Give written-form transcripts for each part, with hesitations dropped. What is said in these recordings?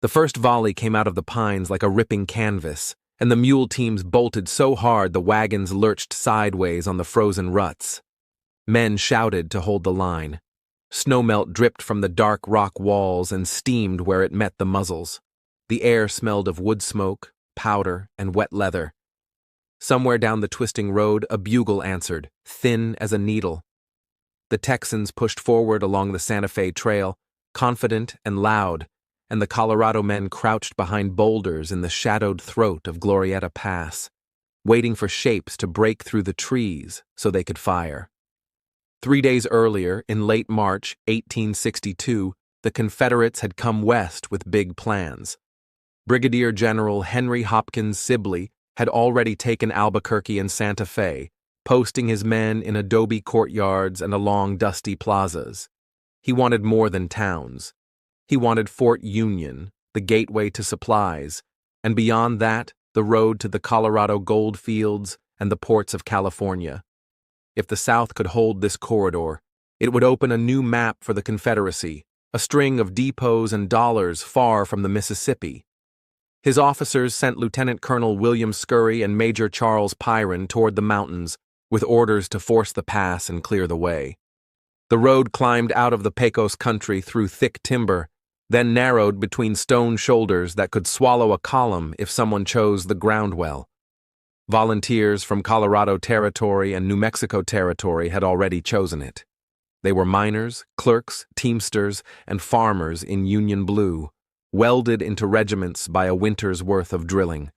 The first volley came out of the pines like a ripping canvas, and the mule teams bolted so hard the wagons lurched sideways on the frozen ruts. Men shouted to hold the line. Snowmelt dripped from the dark rock walls and steamed where it met the muzzles. The air smelled of wood smoke, powder, and wet leather. Somewhere down the twisting road, a bugle answered, thin as a needle. The Texans pushed forward along the Santa Fe Trail, confident and loud, and the Colorado men crouched behind boulders in the shadowed throat of Glorieta Pass, waiting for shapes to break through the trees so they could fire. 3 days earlier, in late March 1862, the Confederates had come west with big plans. Brigadier General Henry Hopkins Sibley had already taken Albuquerque and Santa Fe, posting his men in adobe courtyards and along dusty plazas. He wanted more than towns. He wanted Fort Union, the gateway to supplies, and beyond that, the road to the Colorado gold fields and the ports of California. If the South could hold this corridor, it would open a new map for the Confederacy, a string of depots and dollars far from the Mississippi. His officers sent Lieutenant Colonel William Scurry and Major Charles Pyron toward the mountains, with orders to force the pass and clear the way. The road climbed out of the Pecos country through thick timber, then narrowed between stone shoulders that could swallow a column if someone chose the ground well. Volunteers from Colorado Territory and New Mexico Territory had already chosen it. They were miners, clerks, teamsters, and farmers in Union blue, welded into regiments by a winter's worth of drilling.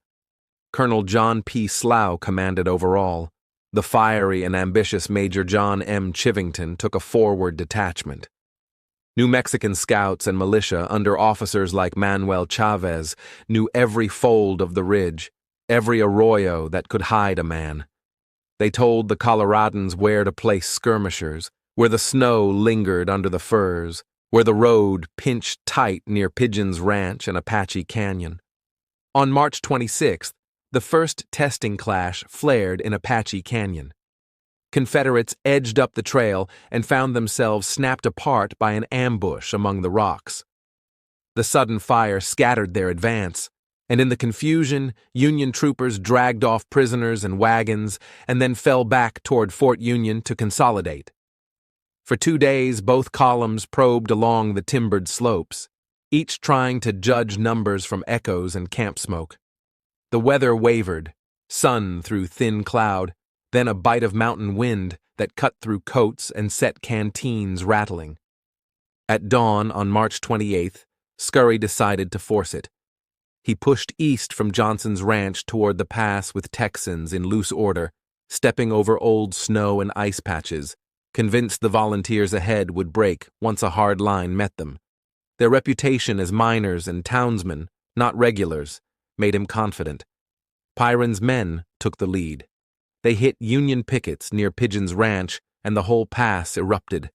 Colonel John P. Slough commanded over all. The fiery and ambitious Major John M. Chivington took a forward detachment. New Mexican scouts and militia under officers like Manuel Chavez knew every fold of the ridge, every arroyo that could hide a man. They told the Coloradans where to place skirmishers, where the snow lingered under the firs, where the road pinched tight near Pigeon's Ranch and Apache Canyon. On March 26th, the first testing clash flared in Apache Canyon. Confederates edged up the trail and found themselves snapped apart by an ambush among the rocks. The sudden fire scattered their advance, and in the confusion, Union troopers dragged off prisoners and wagons and then fell back toward Fort Union to consolidate. For 2 days, both columns probed along the timbered slopes, each trying to judge numbers from echoes and camp smoke. The weather wavered, sun through thin cloud, then a bite of mountain wind that cut through coats and set canteens rattling. At dawn on March 28th, Scurry decided to force it. He pushed east from Johnson's ranch toward the pass with Texans in loose order, stepping over old snow and ice patches, convinced the volunteers ahead would break once a hard line met them. Their reputation as miners and townsmen, not regulars, made him confident. Pyron's men took the lead. They hit Union pickets near Pigeon's Ranch, and the whole pass erupted.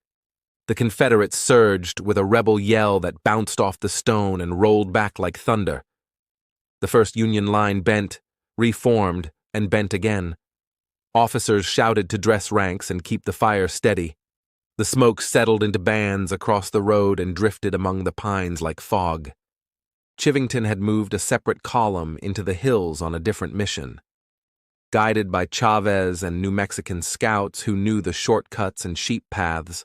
The Confederates surged with a rebel yell that bounced off the stone and rolled back like thunder. The first Union line bent, reformed, and bent again. Officers shouted to dress ranks and keep the fire steady. The smoke settled into bands across the road and drifted among the pines like fog. Chivington had moved a separate column into the hills on a different mission. Guided by Chavez and New Mexican scouts who knew the shortcuts and sheep paths,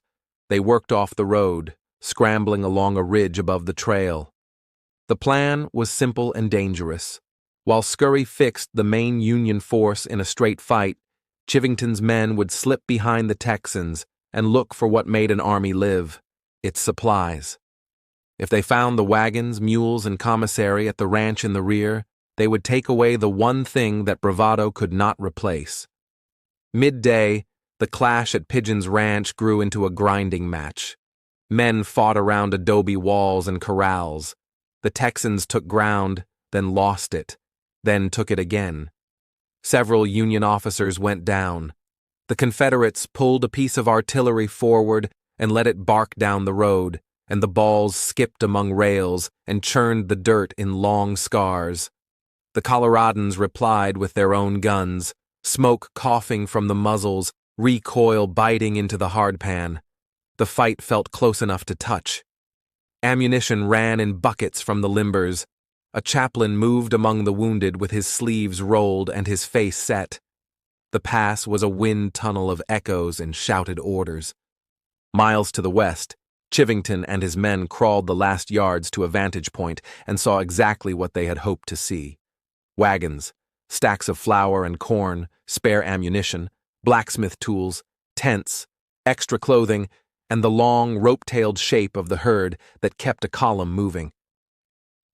they worked off the road, scrambling along a ridge above the trail. The plan was simple and dangerous. While Scurry fixed the main Union force in a straight fight, Chivington's men would slip behind the Texans and look for what made an army live: its supplies. If they found the wagons, mules, and commissary at the ranch in the rear, they would take away the one thing that bravado could not replace. Midday, the clash at Pigeon's Ranch grew into a grinding match. Men fought around adobe walls and corrals. The Texans took ground, then lost it, then took it again. Several Union officers went down. The Confederates pulled a piece of artillery forward and let it bark down the road, and the balls skipped among rails and churned the dirt in long scars. The Coloradans replied with their own guns, smoke coughing from the muzzles, recoil biting into the hardpan. The fight felt close enough to touch. Ammunition ran in buckets from the limbers. A chaplain moved among the wounded with his sleeves rolled and his face set. The pass was a wind tunnel of echoes and shouted orders. Miles to the west, Chivington and his men crawled the last yards to a vantage point and saw exactly what they had hoped to see. Wagons, stacks of flour and corn, spare ammunition, blacksmith tools, tents, extra clothing, and the long, rope-tailed shape of the herd that kept a column moving.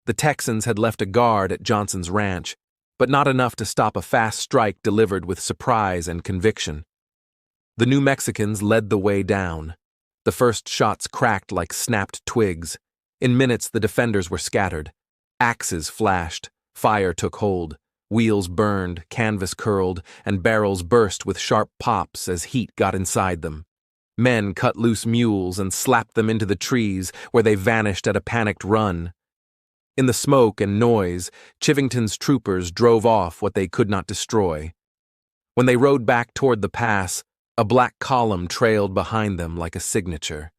The Texans had left a guard at Johnson's ranch, but not enough to stop a fast strike delivered with surprise and conviction. The New Mexicans led the way down. The first shots cracked like snapped twigs. In minutes, the defenders were scattered. Axes flashed, fire took hold, wheels burned, canvas curled, and barrels burst with sharp pops as heat got inside them. Men cut loose mules and slapped them into the trees, where they vanished at a panicked run. In the smoke and noise, Chivington's troopers drove off what they could not destroy. When they rode back toward the pass, a black column trailed behind them like a signature.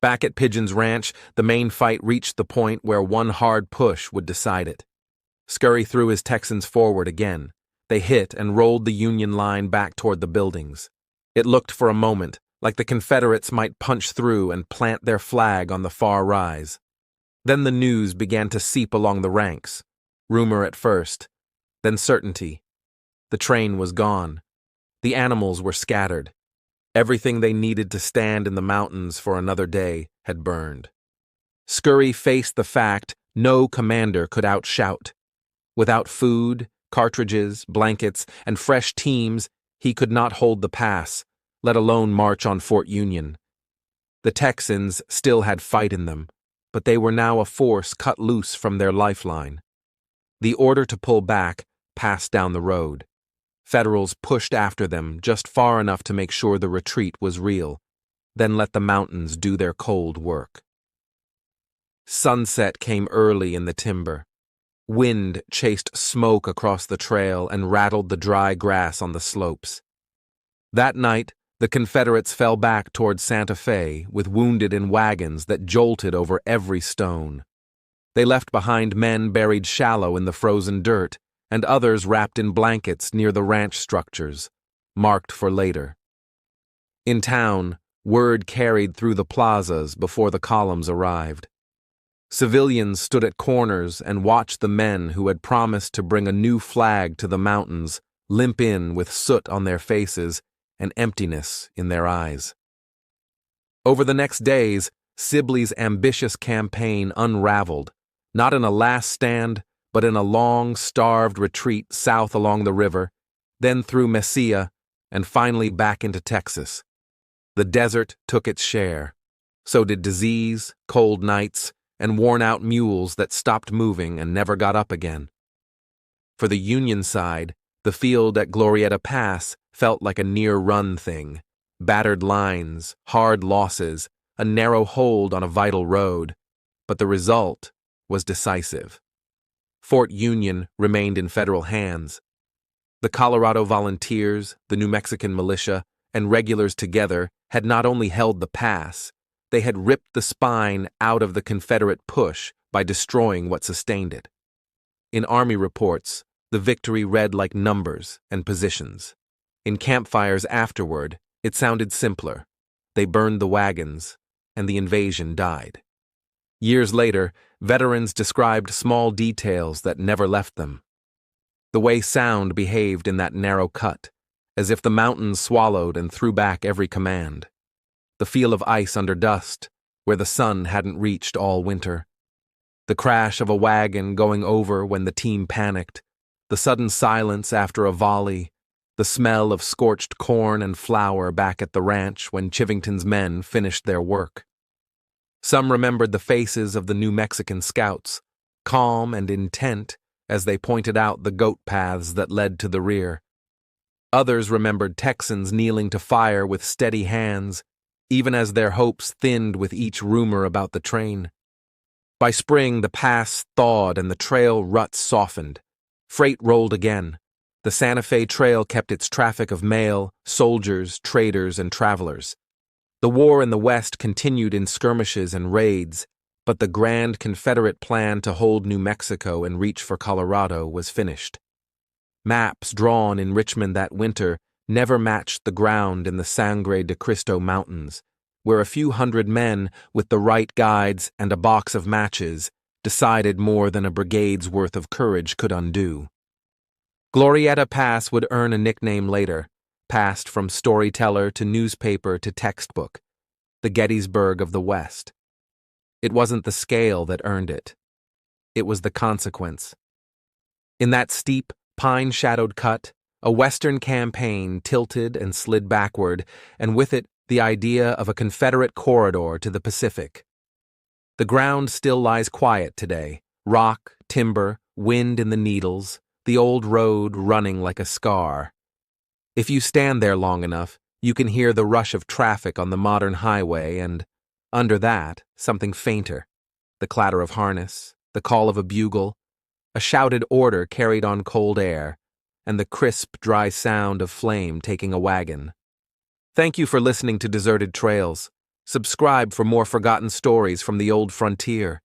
Back at Pigeon's ranch, the main fight reached the point where one hard push would decide it. Scurry threw his Texans forward again. They hit and rolled the Union line back toward the buildings. It looked for a moment like the Confederates might punch through and plant their flag on the far rise. Then the news began to seep along the ranks. Rumor at first, then certainty. The train was gone. The animals were scattered. Everything they needed to stand in the mountains for another day had burned. Scurry faced the fact no commander could outshout. Without food, cartridges, blankets, and fresh teams, he could not hold the pass, let alone march on Fort Union. The Texans still had fight in them, but they were now a force cut loose from their lifeline. The order to pull back passed down the road. Federals pushed after them just far enough to make sure the retreat was real, then let the mountains do their cold work. Sunset came early in the timber. Wind chased smoke across the trail and rattled the dry grass on the slopes. That night, the Confederates fell back toward Santa Fe with wounded in wagons that jolted over every stone. They left behind men buried shallow in the frozen dirt, and others wrapped in blankets near the ranch structures, marked for later. In town, word carried through the plazas before the columns arrived. Civilians stood at corners and watched the men who had promised to bring a new flag to the mountains limp in with soot on their faces and emptiness in their eyes. Over the next days, Sibley's ambitious campaign unraveled, not in a last stand, but in a long, starved retreat south along the river, then through Mesilla, and finally back into Texas. The desert took its share. So did disease, cold nights, and worn-out mules that stopped moving and never got up again. For the Union side, the field at Glorieta Pass felt like a near-run thing. Battered lines, hard losses, a narrow hold on a vital road. But the result was decisive. Fort Union remained in federal hands. The Colorado Volunteers, the New Mexican militia, and regulars together had not only held the pass, they had ripped the spine out of the Confederate push by destroying what sustained it. In Army reports, the victory read like numbers and positions. In campfires afterward, it sounded simpler. They burned the wagons, and the invasion died. Years later, veterans described small details that never left them. The way sound behaved in that narrow cut, as if the mountains swallowed and threw back every command. The feel of ice under dust, where the sun hadn't reached all winter. The crash of a wagon going over when the team panicked. The sudden silence after a volley. The smell of scorched corn and flour back at the ranch when Chivington's men finished their work. Some remembered the faces of the New Mexican scouts, calm and intent as they pointed out the goat paths that led to the rear. Others remembered Texans kneeling to fire with steady hands, even as their hopes thinned with each rumor about the train. By spring, the pass thawed and the trail ruts softened. Freight rolled again. The Santa Fe Trail kept its traffic of mail, soldiers, traders, and travelers. The war in the West continued in skirmishes and raids, but the grand Confederate plan to hold New Mexico and reach for Colorado was finished. Maps drawn in Richmond that winter never matched the ground in the Sangre de Cristo Mountains, where a few hundred men with the right guides and a box of matches decided more than a brigade's worth of courage could undo. Glorieta Pass would earn a nickname later, passed from storyteller to newspaper to textbook, the Gettysburg of the West. It wasn't the scale that earned it. It was the consequence. In that steep, pine-shadowed cut, a Western campaign tilted and slid backward, and with it the idea of a Confederate corridor to the Pacific. The ground still lies quiet today, rock, timber, wind in the needles, the old road running like a scar. If you stand there long enough, you can hear the rush of traffic on the modern highway and, under that, something fainter, the clatter of harness, the call of a bugle, a shouted order carried on cold air, and the crisp, dry sound of flame taking a wagon. Thank you for listening to Deserted Trails. Subscribe for more forgotten stories from the old frontier.